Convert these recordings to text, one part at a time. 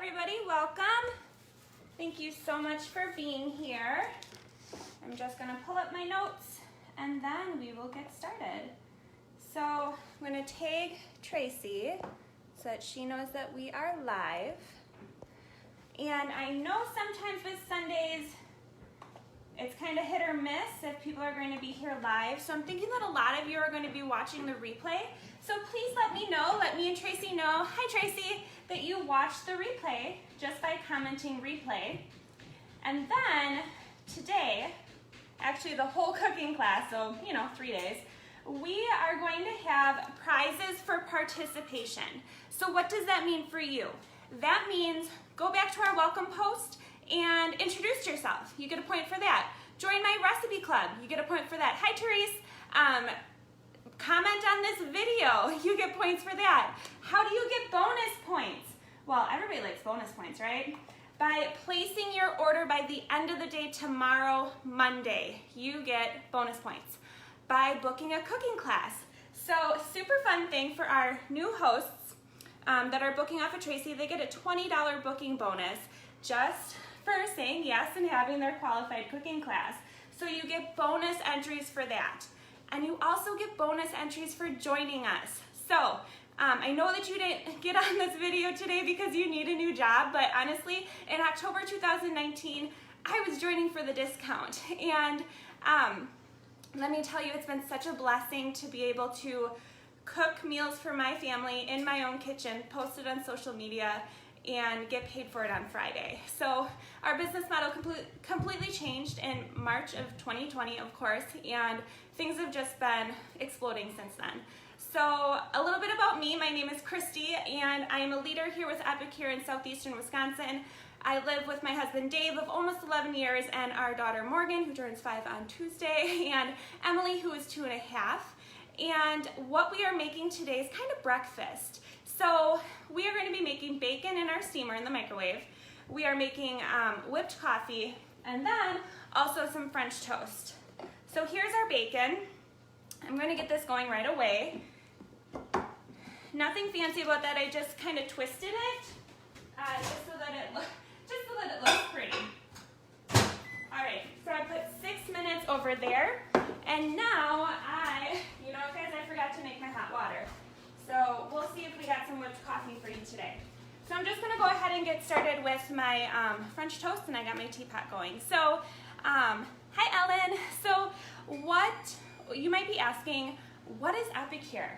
everybody, welcome. Thank you so much for being here. I'm just gonna pull up my notes and then we will get started. So I'm gonna tag Tracy so that she knows that we are live. And I know sometimes with Sundays, it's kind of hit or miss if people are going to be here live. So I'm thinking that a lot of you are going to be watching the replay. So please let me know, let me and Tracy know, hi Tracy, that you watched the replay just by commenting replay. And then today, actually the whole cooking class, so 3 days, we are going to have prizes for participation. So what does that mean for you? That means go back to our welcome post and introduce yourself. You get a point for that. Join my recipe club. You get a point for that. Hi, Therese. Comment on this video. You get points for that. How do you get bonus points? Well, everybody likes bonus points, right? By placing your order by the end of the day tomorrow, Monday, you get bonus points. By booking a cooking class. So, super fun thing for our new hosts that are booking off of Tracy. They get a $20 booking bonus just for saying yes and having their qualified cooking class. So you get bonus entries for that. And you also get bonus entries for joining us. So I know that you didn't get on this video today because you need a new job, but honestly, in October 2019, I was joining for the discount. And let me tell you, it's been such a blessing to be able to cook meals for my family in my own kitchen, post it on social media, and get paid for it on Friday. So our business model completely changed in March of 2020, of course, and things have just been exploding since then. So a little bit about me. My name is Christy, and I am a leader here with Epic here in southeastern Wisconsin. I live with my husband Dave of almost 11 years and our daughter Morgan, who turns 5 on Tuesday, and Emily, who is 2.5. And what we are making today is kind of breakfast. So we are going to be making bacon in our steamer in the microwave. We are making whipped coffee and then also some French toast. So here's our bacon. I'm going to get this going right away. Nothing fancy about that. I just kind of twisted it just so that it looks pretty. All right, so I put 6 minutes over there, and now guys, I forgot to make my hot water. So we'll see if we got some whipped coffee for you today. So I'm just gonna go ahead and get started with my French toast, and I got my teapot going. So, hi Ellen. So you might be asking, what is Epic here?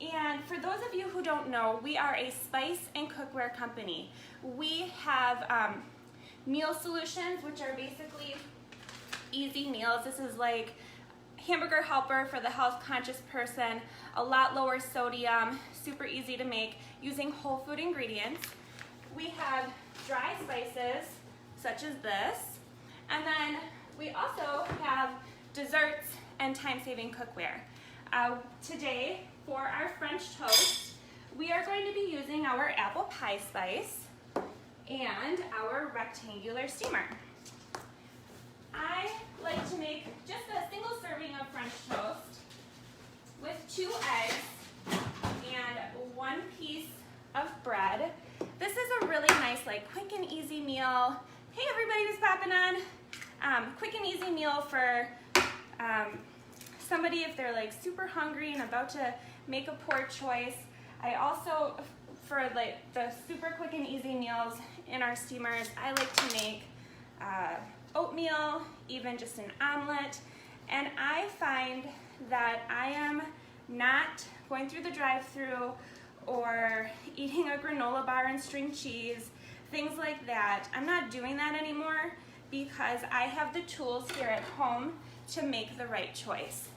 And for those of you who don't know, we are a spice and cookware company. We have meal solutions, which are basically easy meals. This is like hamburger helper for the health conscious person, a lot lower sodium, super easy to make using whole food ingredients. We have dry spices such as this, and then we also have desserts and time-saving cookware. Today for our French toast, we are going to be using our apple pie spice and our rectangular steamer. I like to make just a single serving of French toast with 2 eggs and 1 piece of bread. This is a really nice, quick and easy meal. Hey everybody who's popping on. Quick and easy meal for somebody if they're super hungry and about to make a poor choice. I also, for the super quick and easy meals in our steamers, I like to make oatmeal, even just an omelet, and I find that I am not going through the drive-thru or eating a granola bar and string cheese, things like that. I'm not doing that anymore because I have the tools here at home to make the right choice.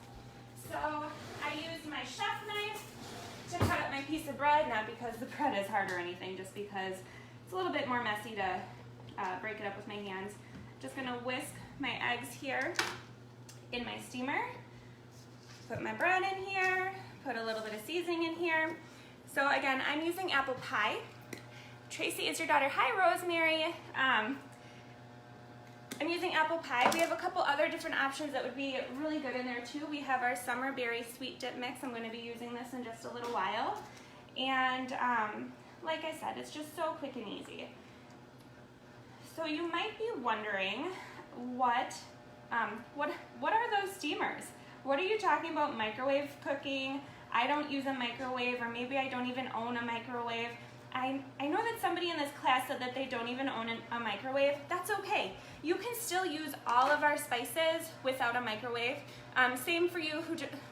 So I used my chef knife to cut up my piece of bread, not because the bread is hard or anything, just because it's a little bit more messy to break it up with my hands. Just gonna whisk my eggs here in my steamer, put my bread in here, put a little bit of seasoning in here. So again, I'm using apple pie. Tracy is your daughter. Hi, Rosemary. I'm using apple pie. We have a couple other different options that would be really good in there too. We have our summer berry sweet dip mix. I'm gonna be using this in just a little while. And like I said, it's just so quick and easy. So you might be wondering, what are those steamers? What are you talking about, microwave cooking? I don't use a microwave, or maybe I don't even own a microwave. I know that somebody in this class said that they don't even own a microwave. That's okay. You can still use all of our spices without a microwave. Same for you,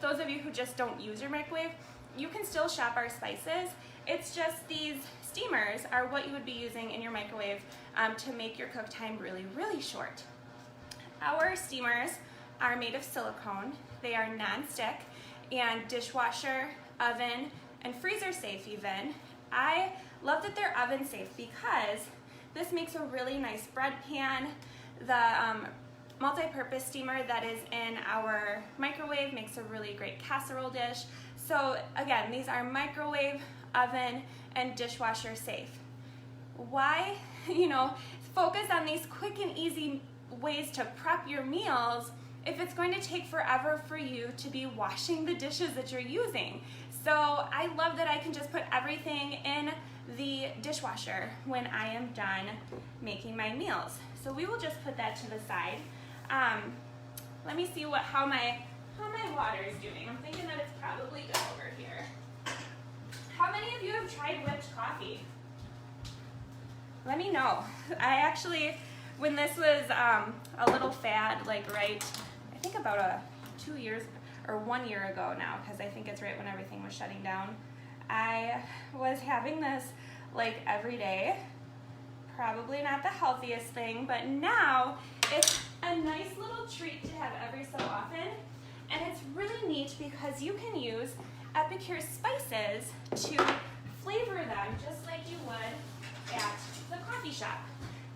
those of you who just don't use your microwave. You can still shop our spices. It's just these steamers are what you would be using in your microwave to make your cook time really, really short. Our steamers are made of silicone. They are non-stick and dishwasher, oven, and freezer safe even. I love that they're oven safe because this makes a really nice bread pan. The multi-purpose steamer that is in our microwave makes a really great casserole dish. So again, these are microwave, oven, and dishwasher safe. Why, focus on these quick and easy ways to prep your meals if it's going to take forever for you to be washing the dishes that you're using. So I love that I can just put everything in the dishwasher when I am done making my meals. So we will just put that to the side. Let me see how my water is doing. I'm thinking that it's probably good over here. How many of you have tried whipped coffee? Let me know. I actually, when this was a little fad, I think about 2 years or 1 year ago now, because I think it's right when everything was shutting down, I was having this every day. Probably not the healthiest thing, but now it's a nice little treat to have every so often. And it's really neat because you can use Epicure spices to flavor them just like you would at the coffee shop.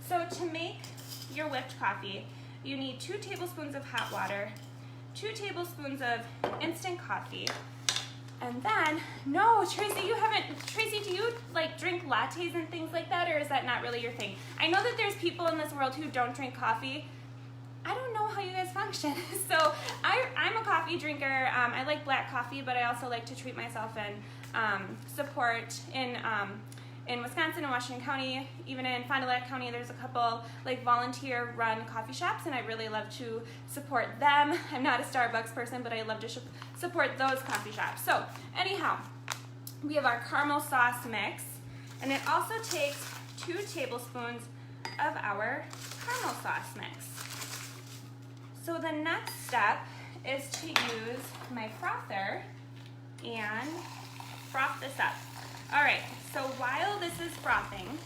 So to make your whipped coffee, you need 2 tablespoons of hot water, 2 tablespoons of instant coffee, and then, no, Tracy, do you drink lattes and things like that, or is that not really your thing? I know that there's people in this world who don't drink coffee. I don't know how you guys function. So I'm a coffee drinker. I like black coffee, but I also like to treat myself and support in Wisconsin and Washington County, even in Fond du Lac County, there's a couple volunteer-run coffee shops, and I really love to support them. I'm not a Starbucks person, but I love to support those coffee shops. So anyhow, we have our caramel sauce mix, and it also takes 2 tablespoons of our caramel sauce mix. So the next step is to use my frother and froth this up. All right, so while this is frothing,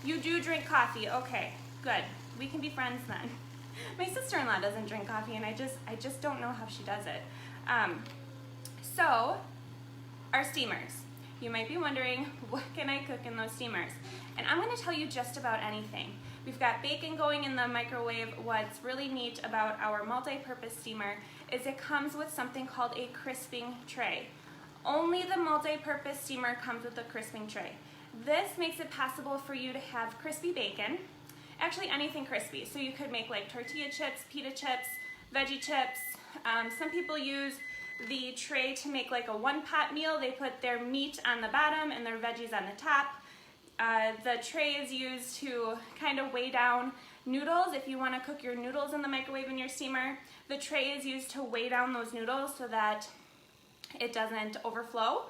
you do drink coffee. Okay, good. We can be friends then. My sister-in-law doesn't drink coffee, and I just don't know how she does it. So our steamers. You might be wondering, what can I cook in those steamers? And I'm going to tell you just about anything. We've got bacon going in the microwave. What's really neat about our multi-purpose steamer is it comes with something called a crisping tray. Only the multi-purpose steamer comes with a crisping tray. This makes it possible for you to have crispy bacon, actually anything crispy. So you could make tortilla chips, pita chips, veggie chips. Some people use the tray to make a one-pot meal. They put their meat on the bottom and their veggies on the top. The tray is used to kind of weigh down noodles. If you want to cook your noodles in the microwave in your steamer, the tray is used to weigh down those noodles so that it doesn't overflow,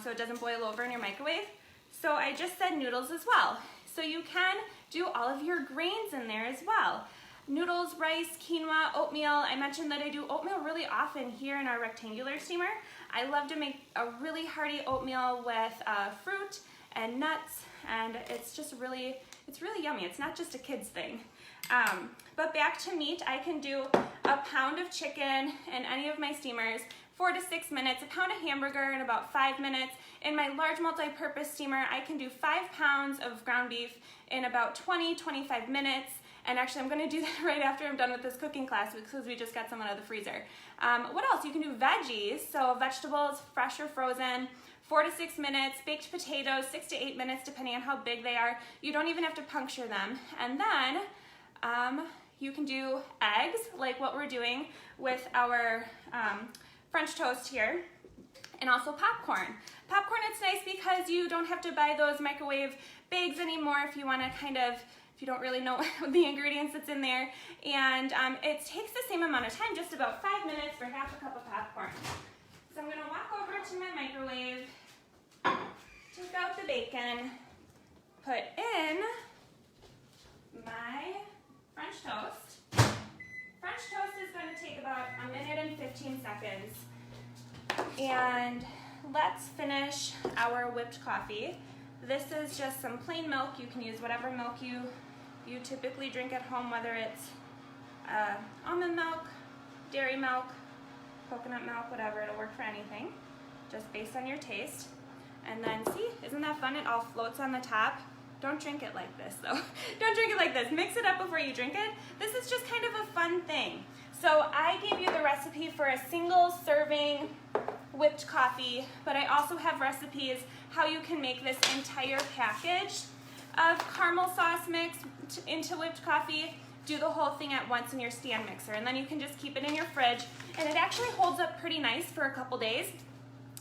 so it doesn't boil over in your microwave. So I just said noodles as well. So you can do all of your grains in there as well. Noodles, rice, quinoa, oatmeal. I mentioned that I do oatmeal really often here in our rectangular steamer. I love to make a really hearty oatmeal with fruit and nuts, and it's really yummy. It's not just a kid's thing. But back to meat, I can do a pound of chicken in any of my steamers, 4 to 6 minutes, a pound of hamburger in about 5 minutes. In my large multi-purpose steamer, I can do 5 pounds of ground beef in about 20-25 minutes. And actually, I'm going to do that right after I'm done with this cooking class because we just got some out of the freezer. What else? You can do veggies, so vegetables, fresh or frozen, 4 to 6 minutes. Baked potatoes, 6 to 8 minutes, depending on how big they are. You don't even have to puncture them. And then you can do eggs, like what we're doing with our French toast here, and also popcorn. Popcorn, it's nice because you don't have to buy those microwave bags anymore if you want to kind of if you don't really know the ingredients that's in there. And it takes the same amount of time, just about 5 minutes for half a cup of popcorn. So I'm gonna walk over to my microwave, take out the bacon, put in my French toast. French toast is going to take about 1 minute and 15 seconds. And let's finish our whipped coffee. This is just some plain milk. You can use whatever milk you typically drink at home, whether it's almond milk, dairy milk, coconut milk, whatever. It'll work for anything, just based on your taste. And then see, isn't that fun? It all floats on the top. Don't drink it like this though. Don't drink it like this. Mix it up before you drink it. This is just kind of a fun thing. So I gave you the recipe for a single serving whipped coffee, but I also have recipes how you can make this entire package of caramel sauce mix into whipped coffee. Do the whole thing at once in your stand mixer, and then you can just keep it in your fridge, and it actually holds up pretty nice for a couple days.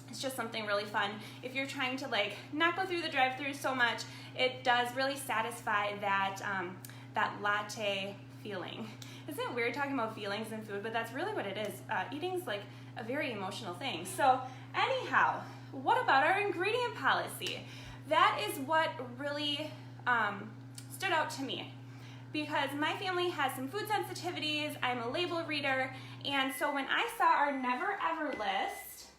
It's just something really fun. If you're trying to like not go through the drive-thru so much, it does really satisfy that, that latte feeling. Isn't it weird talking about feelings in food, but that's really what it is. Eating's like a very emotional thing. So anyhow, what about our ingredient policy? That is what really stood out to me, because my family has some food sensitivities, I'm a label reader, and so when I saw our never ever list,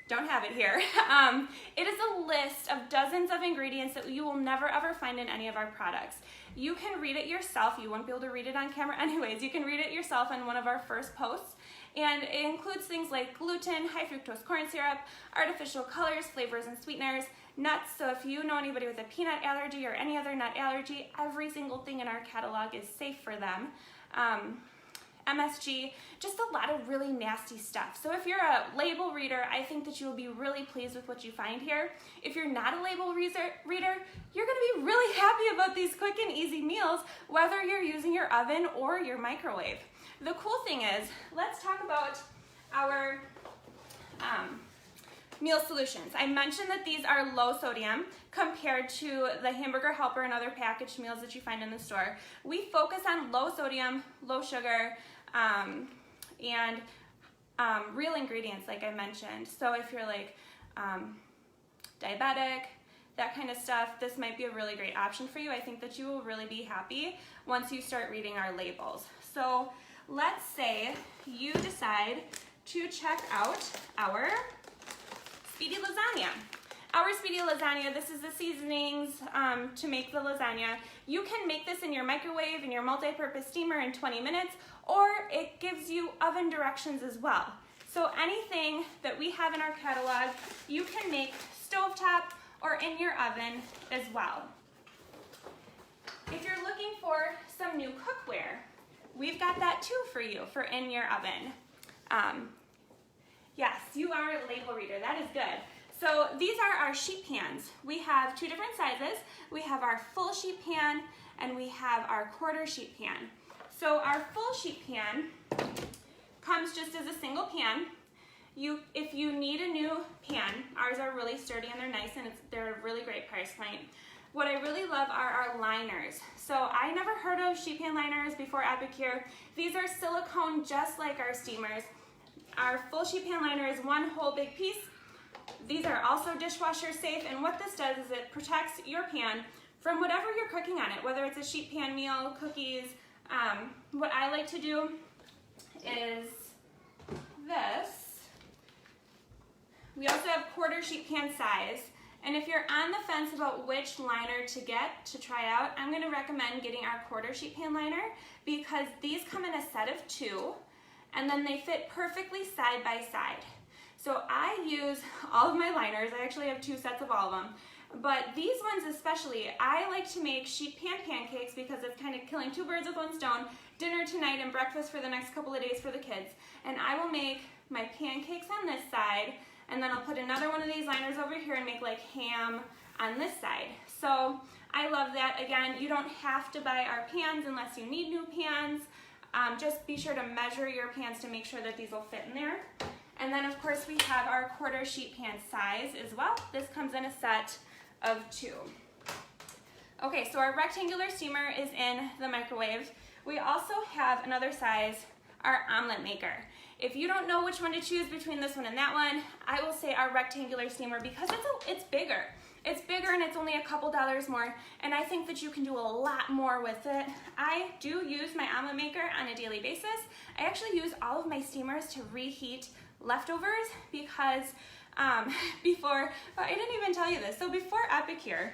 don't have it here. It is a list of dozens of ingredients that you will never ever find in any of our products. You can read it yourself. You won't be able to read it on camera anyways. You can read it yourself in one of our first posts. And it includes things like gluten, high fructose corn syrup, artificial colors, flavors, and sweeteners, nuts. So if you know anybody with a peanut allergy or any other nut allergy, every single thing in our catalog is safe for them. MSG, just a lot of really nasty stuff. So if you're a label reader, I think that you will be really pleased with what you find here. If you're not a label reader, you're gonna be really happy about these quick and easy meals, whether you're using your oven or your microwave. The cool thing is, let's talk about our meal solutions. I mentioned that these are low sodium compared to the Hamburger Helper and other packaged meals that you find in the store. We focus on low sodium, low sugar, and real ingredients like I mentioned. So if you're like diabetic, that kind of stuff, this might be a really great option for you. I think that you will really be happy once you start reading our labels. So let's say you decide to check out our Speedy Lasagna. Our Speedy Lasagna, this is the seasonings to make the lasagna. You can make this in your microwave, in your multi-purpose steamer in 20 minutes, or it gives you oven directions as well. So anything that we have in our catalog, you can make stovetop or in your oven as well. If you're looking for some new cookware, we've got that too for you for in your oven. Yes, you are a label reader, that is good. So these are our sheet pans. We have two different sizes. We have our full sheet pan and we have our quarter sheet pan. So our full sheet pan comes just as a single pan. If you need a new pan, ours are really sturdy and they're nice and they're a really great price point. What I really love are our liners. So I never heard of sheet pan liners before Epicure. These are silicone just like our steamers. Our full sheet pan liner is one whole big piece. These are also dishwasher safe, and what this does is it protects your pan from whatever you're cooking on it, whether it's a sheet pan meal, cookies. What I like to do is this. We also have quarter sheet pan size, and if you're on the fence about which liner to get to try out, I'm going to recommend getting our quarter sheet pan liner because these come in a set of 2, and then they fit perfectly side by side. So I use all of my liners. I actually have 2 sets of all of them. But these ones especially, I like to make sheet pan pancakes because it's kind of killing 2 birds with 1 stone, dinner tonight and breakfast for the next couple of days for the kids. And I will make my pancakes on this side, and then I'll put another one of these liners over here and make like ham on this side. So I love that. Again, you don't have to buy our pans unless you need new pans. Just be sure to measure your pans to make sure that these will fit in there. And then of course we have our quarter sheet pan size as well. This comes in a set of 2. Okay, so our rectangular steamer is in the microwave. We also have another size, our omelet maker. If you don't know which one to choose between this one and that one, I will say our rectangular steamer because it's bigger. It's bigger and it's only a couple dollars more, and I think that you can do a lot more with it. I do use my omelet maker on a daily basis. I actually use all of my steamers to reheat leftovers because I didn't even tell you this. So before Epicure,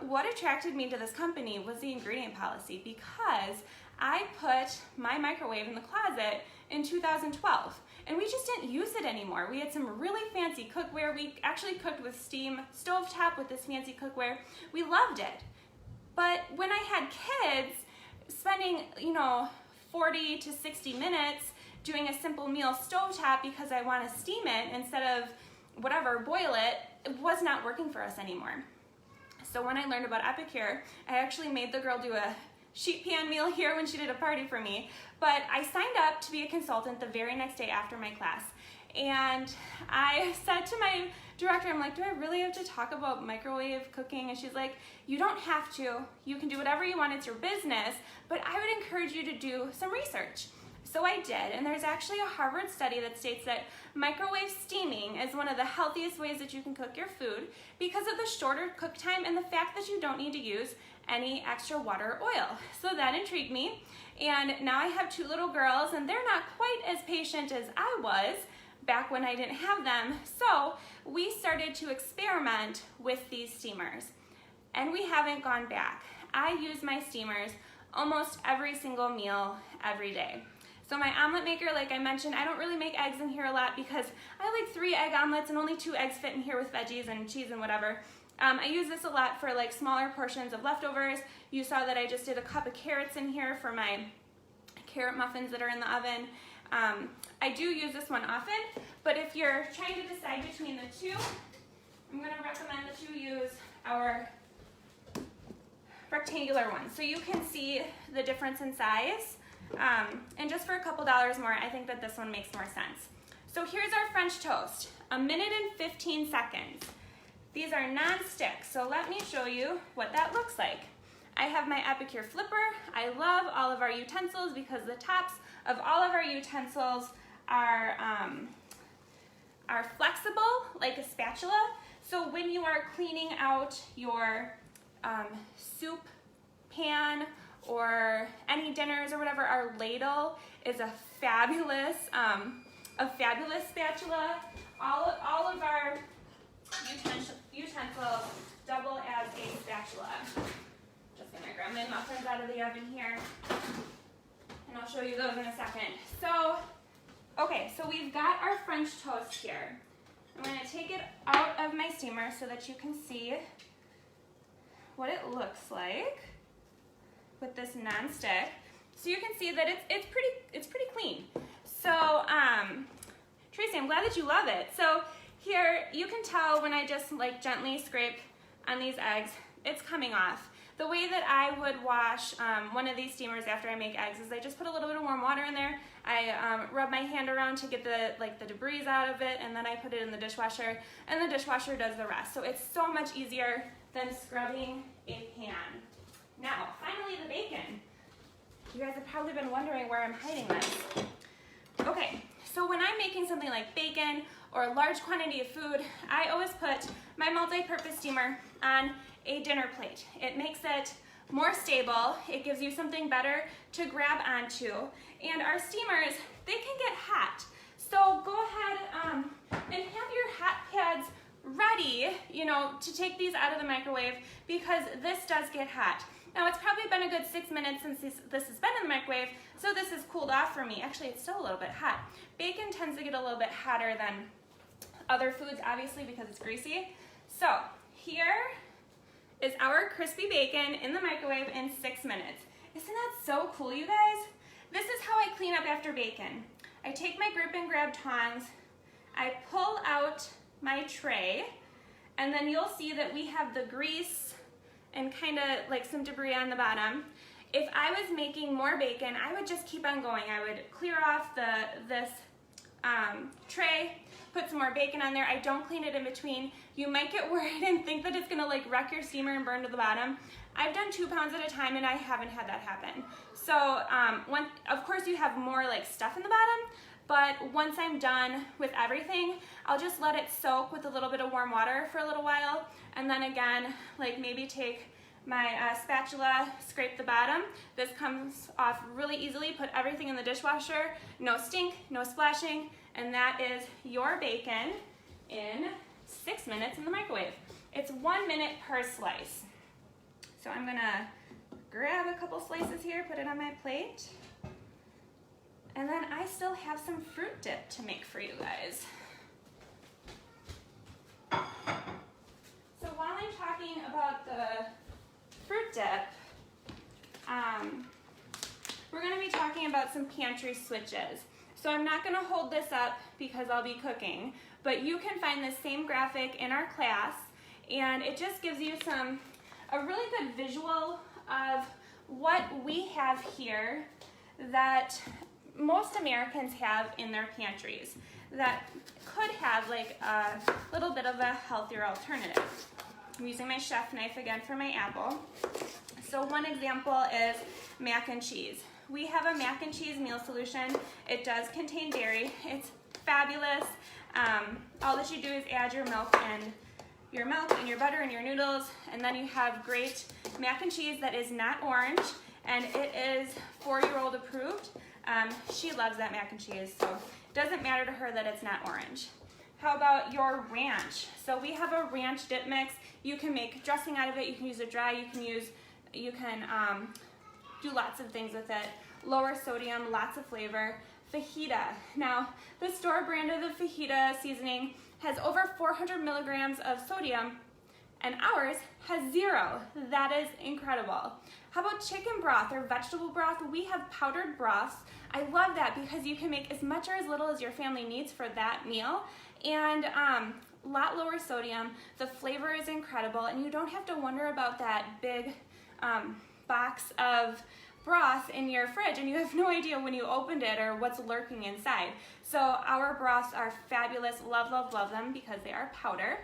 what attracted me to this company was the ingredient policy because I put my microwave in the closet in 2012 and we just didn't use it anymore. We had some really fancy cookware. We actually cooked with steam stovetop with this fancy cookware. We loved it. But when I had kids, spending 40 to 60 minutes doing a simple meal stovetop because I want to steam it instead of boil it was not working for us anymore. So when I learned about Epicure, I actually made the girl do a sheet pan meal here when she did a party for me. But I signed up to be a consultant the very next day after my class. And I said to my director, I'm like, do I really have to talk about microwave cooking? And she's like, you don't have to. You can do whatever you want. It's your business. But I would encourage you to do some research. So I did, and there's actually a Harvard study that states that microwave steaming is one of the healthiest ways that you can cook your food because of the shorter cook time and the fact that you don't need to use any extra water or oil. So that intrigued me, and now I have 2 little girls, and they're not quite as patient as I was back when I didn't have them. So we started to experiment with these steamers, and we haven't gone back. I use my steamers almost every single meal every day. So my omelet maker, like I mentioned, I don't really make eggs in here a lot because I like 3 egg omelets and only 2 eggs fit in here with veggies and cheese and whatever. I use this a lot for like smaller portions of leftovers. You saw that I just did a cup of carrots in here for my carrot muffins that are in the oven. I do use this one often, but if you're trying to decide between the 2, I'm going to recommend that you use our rectangular one. So you can see the difference in size. And just for a couple dollars more, I think that this one makes more sense. So here's our French toast, 1 minute and 15 seconds. These are non-stick, so let me show you what that looks like. I have my Epicure flipper. I love all of our utensils because the tops of all of our utensils are flexible, like a spatula. So when you are cleaning out your soup pan or any dinners or whatever, our ladle is a fabulous spatula. All of our utensils double as a spatula. Just gonna grab my muffins out of the oven here, and I'll show you those in a second. So, okay, so we've got our French toast here. I'm gonna take it out of my steamer so that you can see what it looks like with this non-stick. So you can see that it's pretty clean. So Tracy, I'm glad that you love it. So here you can tell when I just like gently scrape on these eggs, it's coming off. The way that I would wash one of these steamers after I make eggs is I just put a little bit of warm water in there. I rub my hand around to get the debris out of it, and then I put it in the dishwasher, and the dishwasher does the rest. So it's so much easier than scrubbing a pan. Now, finally the bacon. You guys have probably been wondering where I'm hiding this. Okay, so when I'm making something like bacon or a large quantity of food, I always put my multi-purpose steamer on a dinner plate. It makes it more stable. It gives you something better to grab onto. And our steamers, they can get hot. So go ahead and have your hot pads ready, to take these out of the microwave because this does get hot. Now it's probably been a good 6 minutes since this has been in the microwave, so this has cooled off for me. Actually, it's still a little bit hot. Bacon tends to get a little bit hotter than other foods, obviously, because it's greasy. So here is our crispy bacon in the microwave in 6 minutes. Isn't that so cool, you guys? This is how I clean up after bacon. I take my grip and grab tongs, I pull out my tray, and then you'll see that we have the grease and kind of like some debris on the bottom. If I was making more bacon, I would just keep on going. I would clear off this tray, put some more bacon on there. I don't clean it in between. You might get worried and think that it's gonna like wreck your steamer and burn to the bottom. I've done 2 pounds at a time and I haven't had that happen. So of course you have more like stuff in the bottom, but once I'm done with everything, I'll just let it soak with a little bit of warm water for a little while. And then again, like maybe take my spatula, scrape the bottom. This comes off really easily. Put everything in the dishwasher. No stink, no splashing. And that is your bacon in 6 minutes in the microwave. It's 1 minute per slice. So I'm gonna grab a couple slices here, put it on my plate. And then I still have some fruit dip to make for you guys. So while I'm talking about the fruit dip, we're gonna be talking about some pantry switches. So I'm not gonna hold this up because I'll be cooking, but you can find the same graphic in our class, and it just gives you a really good visual of what we have here that most Americans have in their pantries that could have like a little bit of a healthier alternative. I'm using my chef knife again for my apple. So one example is mac and cheese. We have a mac and cheese meal solution. It does contain dairy. It's fabulous. All that you do is add your milk and your butter and your noodles, and then you have great mac and cheese that is not orange, and it is 4-year-old approved. She loves that mac and cheese, so it doesn't matter to her that it's not orange. How about your ranch? So we have a ranch dip mix. You can make dressing out of it. You can use it dry. You can do lots of things with it. Lower sodium, lots of flavor. Fajita. Now, the store brand of the fajita seasoning has over 400 milligrams of sodium, and ours has 0. That is incredible. How about chicken broth or vegetable broth? We have powdered broths. I love that because you can make as much or as little as your family needs for that meal, and a lot lower sodium. The flavor is incredible, and you don't have to wonder about that big box of broth in your fridge, and you have no idea when you opened it or what's lurking inside. So our broths are fabulous. Love, love, love them because they are powder.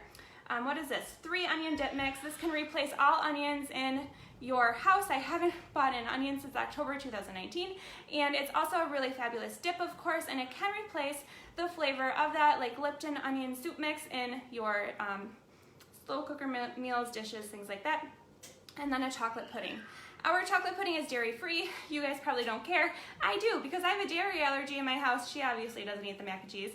What is this? 3 onion dip mix. This can replace all onions in your house. I haven't bought an onion since October 2019, and it's also a really fabulous dip, of course, and it can replace the flavor of that like Lipton onion soup mix in your slow cooker meals, dishes, things like that. And then a chocolate pudding. Our chocolate pudding is dairy-free. You guys probably don't care. I do, because I have a dairy allergy in my house. She obviously doesn't eat the mac and cheese.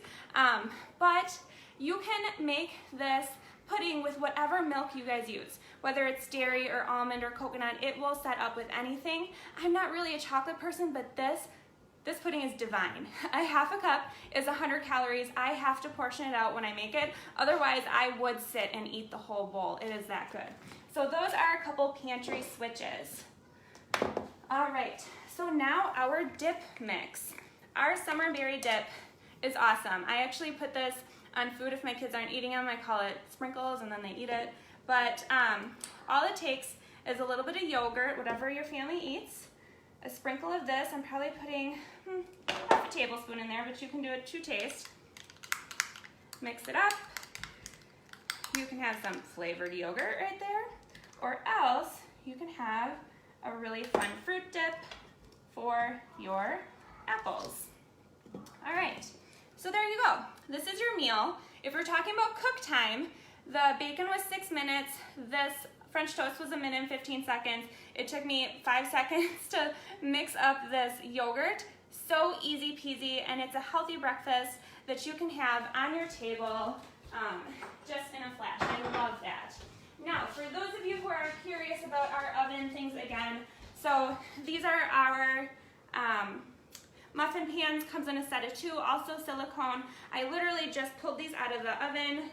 But you can make this pudding with whatever milk you guys use, whether it's dairy or almond or coconut. It will set up with anything. I'm not really a chocolate person, but this pudding is divine. A half a cup is 100 calories. I have to portion it out when I make it. Otherwise, I would sit and eat the whole bowl. It is that good. So those are a couple pantry switches. All right, so now our dip mix. Our summer berry dip is awesome. I actually put this on food if my kids aren't eating them. I call it sprinkles and then they eat it. But all it takes is a little bit of yogurt, whatever your family eats, a sprinkle of this. I'm probably putting half a tablespoon in there, but you can do it to taste. Mix it up. You can have some flavored yogurt right there, or else you can have a really fun fruit dip for your apples. All right, so there you go. This is your meal. If we're talking about cook time, the bacon was 6 minutes. This French toast was 1 minute and 15 seconds. It took me 5 seconds to mix up this yogurt. So easy peasy, and it's a healthy breakfast that you can have on your table just in a flash. I love that. Now, for those of you who are curious about our oven things again, so these are our muffin pans, comes in a set of 2, also silicone. I literally just pulled these out of the oven.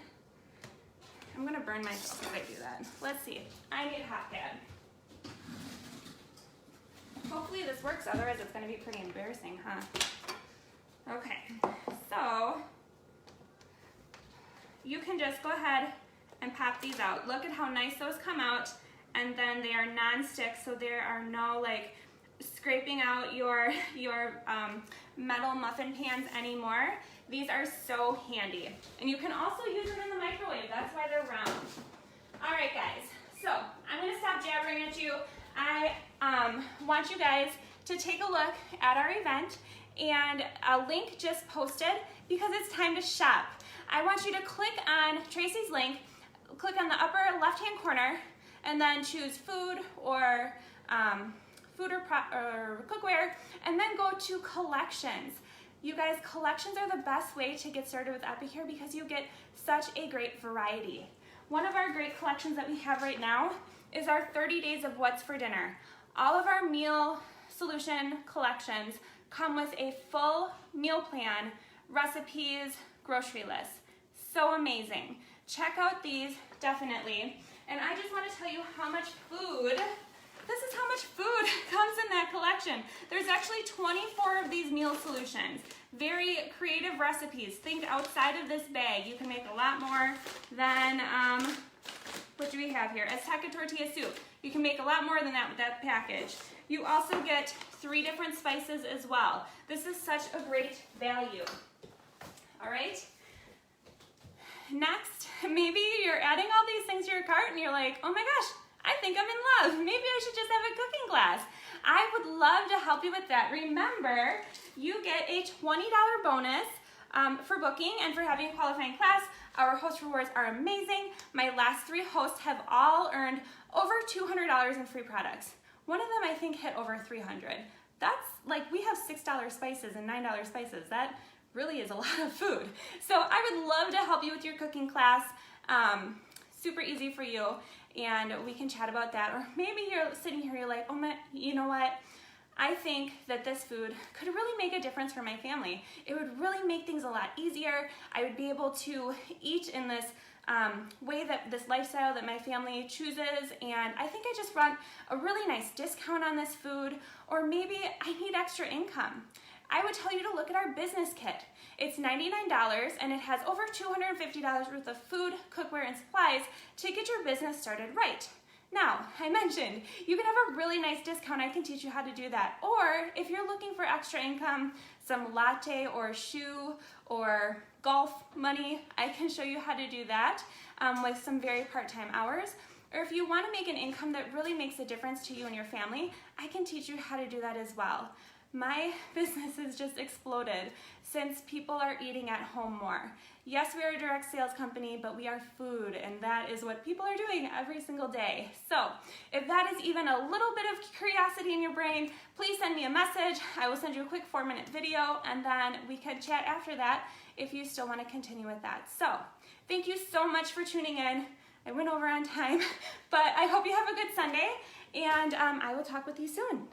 I'm gonna burn myself if I do that. Let's see, I need a hot pad. Hopefully this works, otherwise it's gonna be pretty embarrassing, huh? Okay, so you can just go ahead and pop these out. Look at how nice those come out, and then they are non-stick, so there are no like scraping out your metal muffin pans anymore. These are so handy. And you can also use them in the microwave. That's why they're round. All right, guys. So I'm going to stop jabbering at you. I want you guys to take a look at our event, and a link just posted because it's time to shop. I want you to click on Tracy's link, click on the upper left-hand corner, and then choose food or cookware, and then go to collections. You guys, collections are the best way to get started with Epicure because you get such a great variety. One of our great collections that we have right now is our 30 days of what's for dinner. All of our meal solution collections come with a full meal plan, recipes, grocery list. So amazing. Check out these, definitely. And I just want to tell you how much food, this is how much food comes in that collection. There's actually 24 of these meal solutions. Very creative recipes. Think outside of this bag. You can make a lot more than, what do we have here? Azteca tortilla soup. You can make a lot more than that with that package. You also get 3 different spices as well. This is such a great value. All right. Next, maybe you're adding all these things to your cart and you're like, oh my gosh, I think I'm in love. Maybe I should just have a cooking class. I would love to help you with that. Remember, you get a $20 bonus for booking and for having a qualifying class. Our host rewards are amazing. My last 3 hosts have all earned over $200 in free products. One of them I think hit over $300. That's like, we have $6 spices and $9 spices. That really is a lot of food. So I would love to help you with your cooking class. Super easy for you, and we can chat about that. Or maybe you're sitting here, you're like, oh my, you know what? I think that this food could really make a difference for my family. It would really make things a lot easier. I would be able to eat in this way, that this lifestyle that my family chooses, and I think I just want a really nice discount on this food, or maybe I need extra income. I would tell you to look at our business kit. It's $99 and it has over $250 worth of food, cookware, and supplies to get your business started right. Now, I mentioned you can have a really nice discount. I can teach you how to do that. Or if you're looking for extra income, some latte or shoe or golf money, I can show you how to do that with some very part-time hours. Or if you want to make an income that really makes a difference to you and your family, I can teach you how to do that as well. My business has just exploded since people are eating at home more. Yes, we are a direct sales company, but we are food, and that is what people are doing every single day. So if that is even a little bit of curiosity in your brain, please send me a message. I will send you a quick 4-minute video, and then we could chat after that if you still want to continue with that. So thank you so much for tuning in. I went over on time, but I hope you have a good Sunday, and I will talk with you soon.